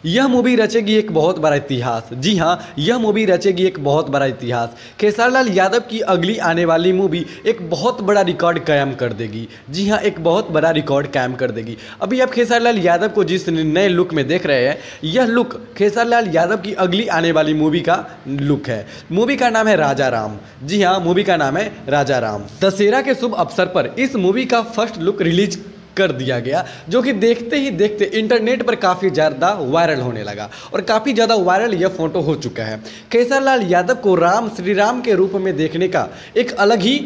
यह मूवी रचेगी एक बहुत बड़ा इतिहास। जी हाँ, यह मूवी रचेगी एक बहुत बड़ा इतिहास। खेसारी लाल यादव की अगली आने वाली मूवी एक बहुत बड़ा रिकॉर्ड कायम कर देगी। जी हाँ, एक बहुत बड़ा रिकॉर्ड कायम कर देगी। अभी आप खेसारी लाल यादव को जिस नए लुक में देख रहे हैं, यह लुक खेसारी लाल यादव की अगली आने वाली मूवी का लुक है। मूवी का नाम है राजा राम। जी हाँ, मूवी का नाम है राजा राम। दशहरा के शुभ अवसर पर इस मूवी का फर्स्ट लुक रिलीज कर दिया गया, जो कि देखते ही देखते इंटरनेट पर काफ़ी ज़्यादा वायरल होने लगा और काफ़ी ज़्यादा वायरल यह फोटो हो चुका है। खेसारी लाल यादव को श्री राम के रूप में देखने का एक अलग ही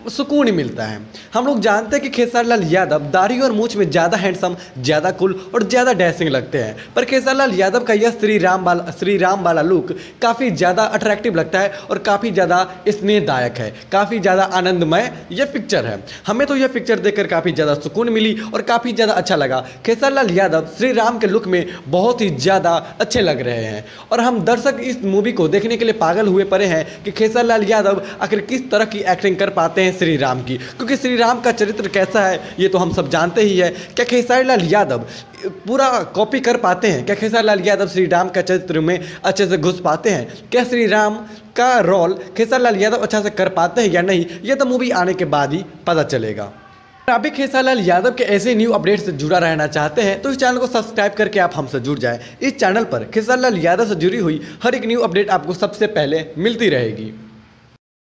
सुकून मिलता है। हम लोग जानते हैं कि खेसारी लाल यादव दाढ़ी और मूंछ में ज़्यादा हैंडसम, ज़्यादा कूल और ज़्यादा डैशिंग लगते हैं, पर खेसारी लाल यादव का यह श्री राम वाला लुक काफ़ी ज़्यादा अट्रैक्टिव लगता है और काफ़ी ज़्यादा स्नेहदायक है, काफ़ी ज़्यादा आनंदमय यह पिक्चर है। हमें तो यह पिक्चर देखकर काफ़ी ज़्यादा सुकून मिली और काफ़ी ज़्यादा अच्छा लगा। खेसारी लाल यादव श्री राम के लुक में बहुत ही ज़्यादा अच्छे लग रहे हैं और हम दर्शक इस मूवी को देखने के लिए पागल हुए पड़े हैं कि खेसारी लाल यादव आखिर किस तरह की एक्टिंग कर पाते हैं श्री राम की, क्योंकि श्री राम का चरित्र कैसा है ये तो हम सब जानते ही है। क्या खेसारी लाल यादव पूरा कॉपी कर पाते हैं? क्या खेसारी लाल यादव श्री राम का चरित्र में अच्छे से घुस पाते हैं? क्या श्री राम का रोल खेसारी लाल यादव अच्छा से कर पाते हैं या नहीं, ये तो मूवी आने के बाद ही पता चलेगा। आप भी खेसारी लाल यादव के ऐसे न्यू अपडेट से जुड़ा रहना चाहते हैं तो इस चैनल को सब्सक्राइब करके आप हमसे जुड़ जाएं। इस चैनल पर खेसारी लाल यादव से जुड़ी हुई हर एक न्यू अपडेट आपको सबसे पहले मिलती रहेगी।